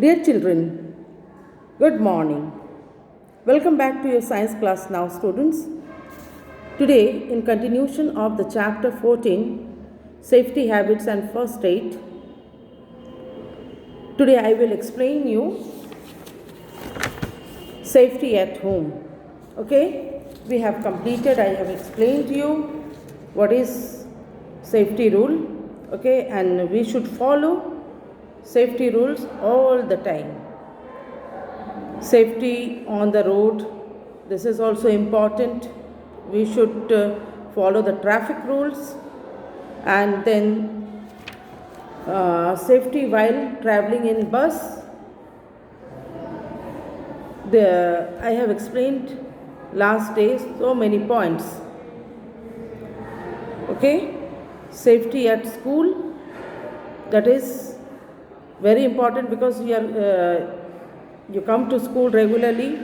Dear children, good morning. Welcome back to your science class now, students. Today, in continuation of the chapter 14, Safety Habits and First Aid, today I will explain you safety at home. Okay, we have completed, I have explained to you what is safety rule. Okay, and we should follow safety rules all the time. Safety on the road, this is also important. We should follow the traffic rules, and then safety while traveling in bus. I have explained last day so many points. Okay, safety at school, that is very important because you come to school regularly.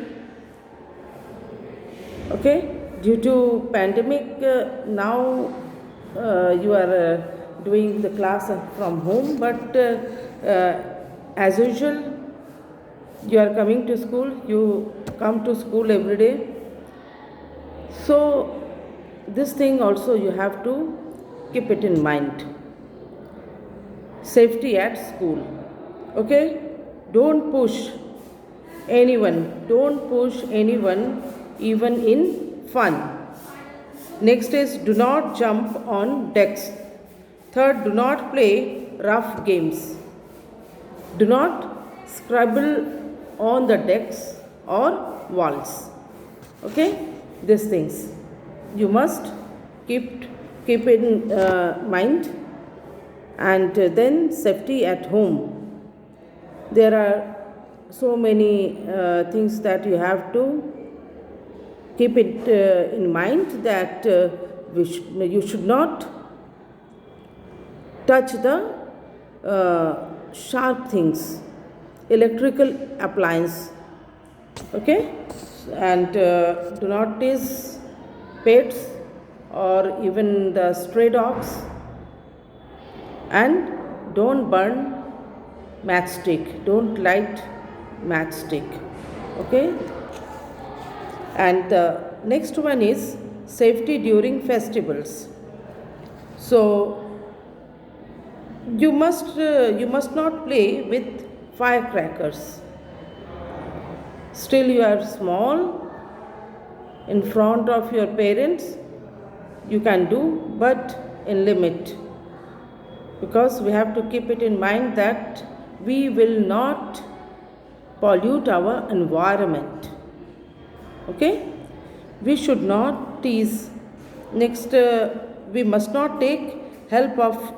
Okay, due to pandemic, now you are doing the class from home, but as usual, you are coming to school, you come to school every day. So this thing also you have to keep it in mind. Safety at school. Okay, don't push anyone even in fun. Next is do not jump on decks. Third, do not play rough games. Do not scribble on the decks or walls. Okay, these things you must keep in mind. And then safety at home. There are so many things that you have to keep it in mind, that you should not touch the sharp things, electrical appliance. Okay, and do not tease pets or even the stray dogs, and don't burn matchstick, don't light matchstick. Okay, and the next one is safety during festivals. So you must not play with firecrackers. Still you are small, in front of your parents you can do, but in limit, because we have to keep it in mind that we will not pollute our environment. Okay, we should not tease. Next, we must not take help of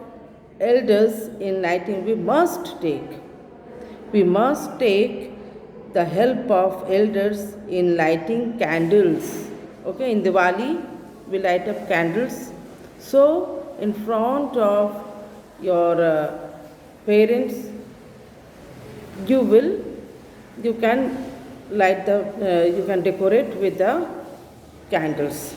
elders in lighting. We must take the help of elders in lighting candles. Okay, in Diwali we light up candles. So in front of your parents, you can you can decorate with the candles.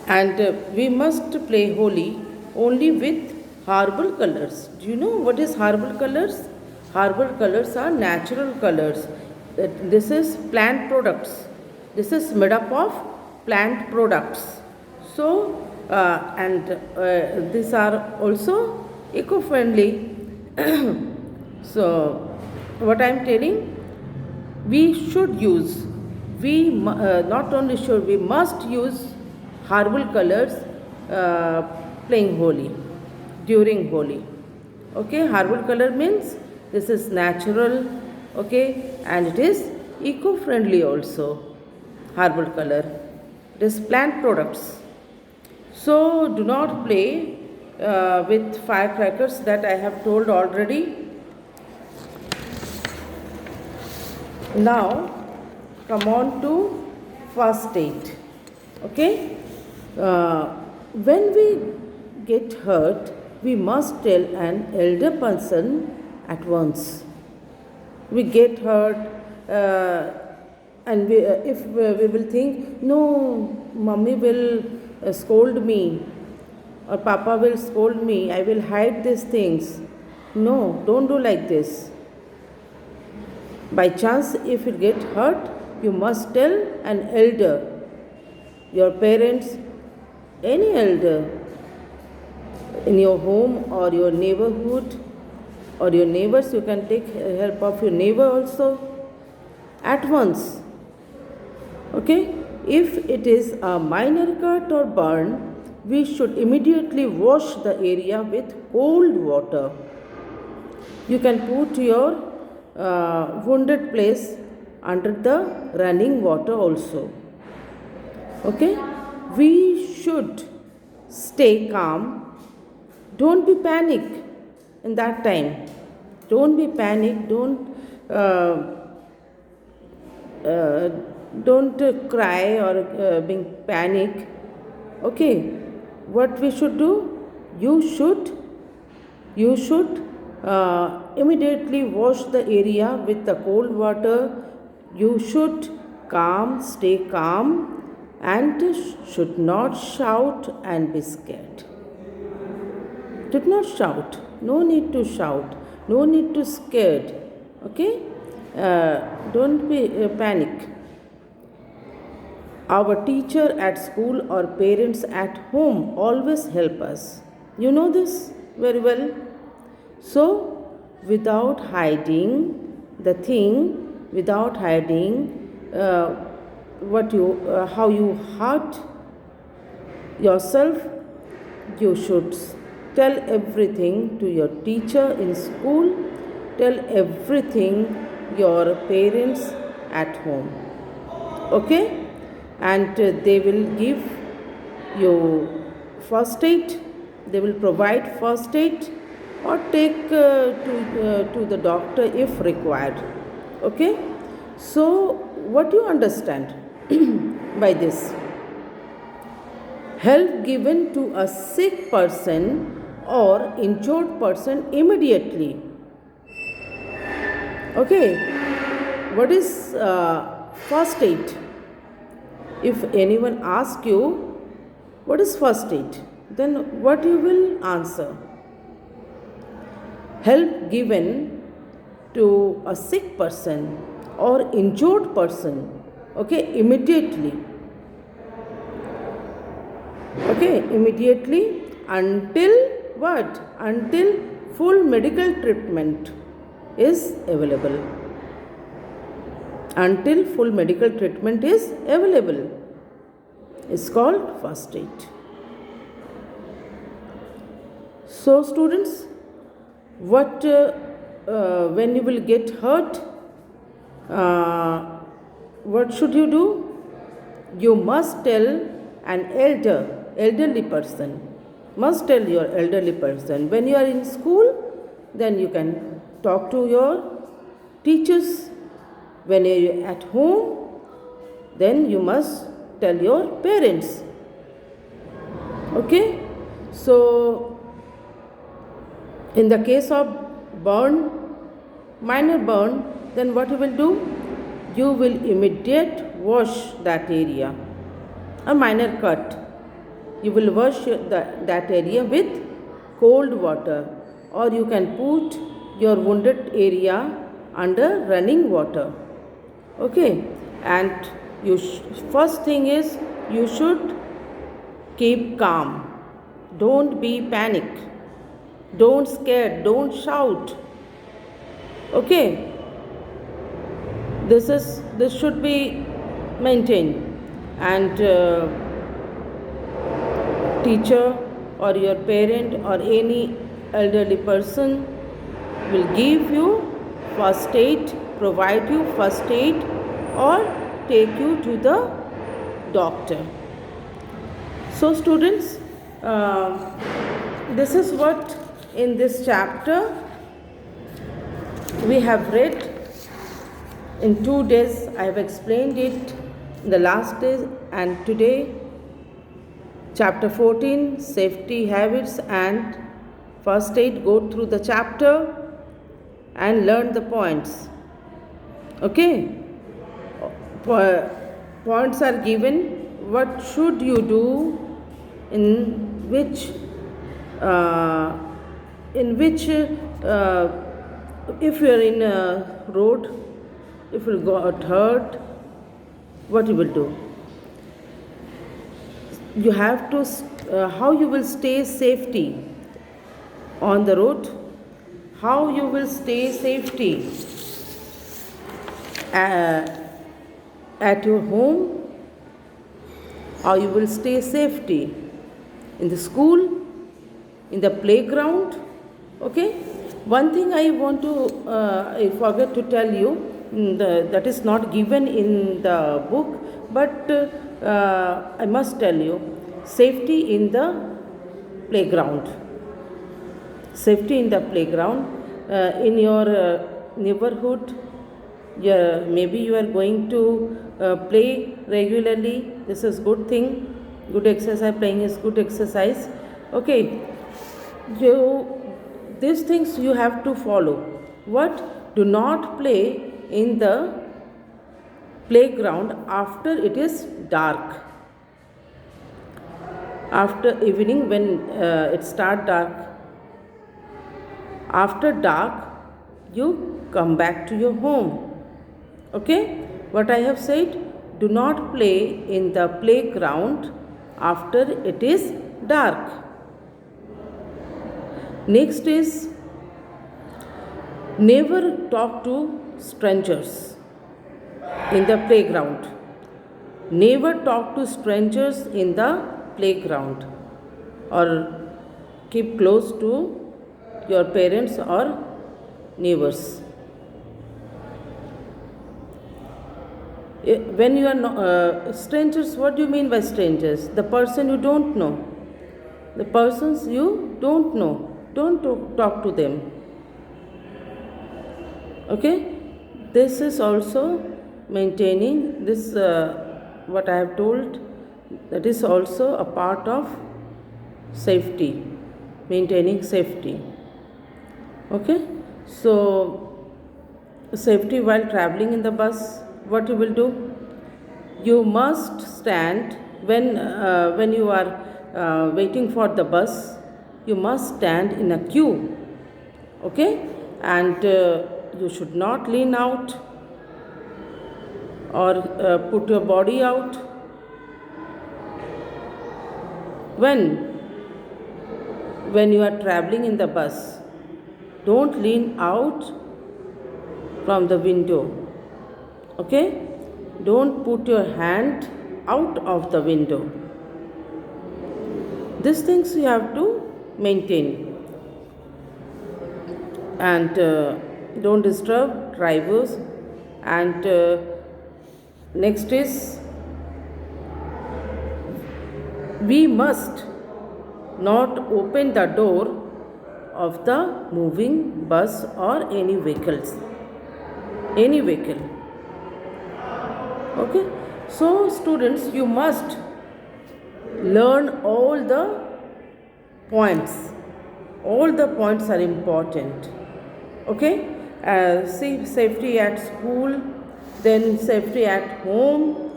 And we must play Holi only with herbal colors. Do you know what is herbal colors? Herbal colors are natural colors. This is plant products. This is made up of plant products. So these are also eco-friendly. So what I am telling, we should use, not only should, we must use herbal colors playing Holi, during Holi. Okay, herbal color means this is natural, okay, and it is eco-friendly also. Herbal color, it is plant products. So do not play with firecrackers, that I have told already. Now come on to first aid. Okay, when we get hurt, we must tell an elder person at once. We get hurt, and if we will think, no, mummy will scold me or papa will scold me, I will hide these things. No, don't do like this. By chance, if you get hurt, you must tell an elder, your parents, any elder in your home or your neighborhood or your neighbors. You can take help of your neighbor also at once. Okay? If it is a minor cut or burn, we should immediately wash the area with cold water. You can put your wounded place under the running water also. Okay? We should stay calm. Don't be panic in that time. Don't be panic. Don't cry or being panic. Okay, what we should do? You should immediately wash the area with the cold water. You should stay calm, and should not shout and be scared. Did not shout. No need to shout. No need to scared. Okay? Don't be panic. Our teacher at school or parents at home always help us. You know this very well. So, without hiding the thing, without hiding how you hurt yourself, you should tell everything to your teacher in school. Tell everything your parents at home. Okay? And they will give you first aid. They will provide first aid or take to the doctor if required. Okay? So, what do you understand by this? Help given to a sick person or injured person immediately. Okay? What is first aid? If anyone asks you, what is first aid? Then what you will answer? Help given to a sick person or injured person. Okay, immediately. Okay, immediately until what? Until full medical treatment is available. Until full medical treatment is available. It's called first aid. So, students, when you will get hurt, what should you do? You must tell an elderly person. Must tell your elderly person. When you are in school, then you can talk to your teachers. When you are at home, then you must tell your parents. Okay? So, in the case of minor burn, then what you will do? You will immediately wash that area. A minor cut. You will wash that area with cold water, or you can put your wounded area under running water. Okay, and first thing is you should keep calm. Don't be panic. Don't scare. Don't shout. Okay, this should be maintained, and teacher or your parent or any elderly person will give you first aid, provide you first aid, or take you to the doctor. So, students, this is what in this chapter we have read. In 2 days, I have explained it in the last day, and today, chapter 14, safety habits and first aid. Go through the chapter and learn the points. Okay? Points are given. What should you do in which uh, if you are in a road, if you got hurt, what you will do? You have to how you will stay safety on the road, how you will stay safety at your home, how you will stay safety in the school, in the playground. Okay, one thing I want to I forgot to tell you, that is not given in the book, but I must tell you, safety in the playground. Safety in the playground, in your neighborhood. Maybe you are going to play regularly. This is good thing, good exercise. Playing is good exercise. Okay, these things you have to follow. What? Do not play in the playground after it is dark. After evening, when it start dark, after dark you come back to your home. Okay, what I have said, do not play in the playground after it is dark. Next is, never talk to strangers in the playground. Never talk to strangers in the playground, or keep close to your parents or neighbors. When you are strangers, what do you mean by strangers? The person you don't know. The persons you don't know, don't talk to them. Okay, this is also maintaining this, what I have told, that is also a part of safety, maintaining safety. Okay, so safety while traveling in the bus, what you will do? You must stand when you are waiting for the bus. You must stand in a queue. Okay, and you should not lean out or put your body out. When you are traveling in the bus, don't lean out from the window. Okay, don't put your hand out of the window. These things you have to maintain, and don't disturb drivers. And next is, we must not open the door of the moving bus or any vehicle. Okay, so students, you must learn all the points. All the points are important. Okay, safety at school, then safety at home,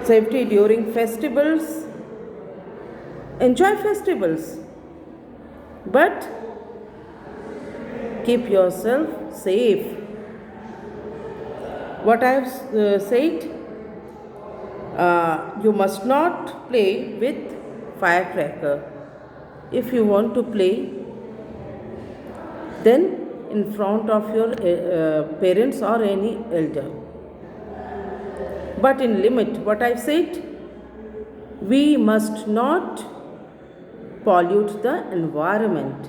safety during festivals. Enjoy festivals, but keep yourself safe. What I have said, you must not play with firecracker. If you want to play, then in front of your parents or any elder. But in limit, what I said, we must not pollute the environment.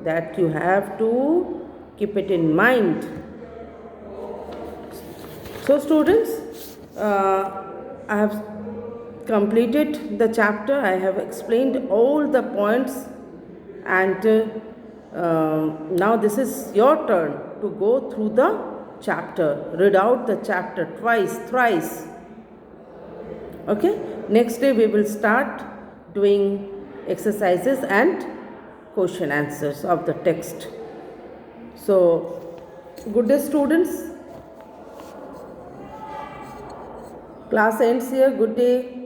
That you have to keep it in mind. So students, I have completed the chapter. I have explained all the points, and now this is your turn to go through the chapter. Read out the chapter twice, thrice. Okay, next day we will start doing exercises and question answers of the text. So, good day students. Class ends here. Good day.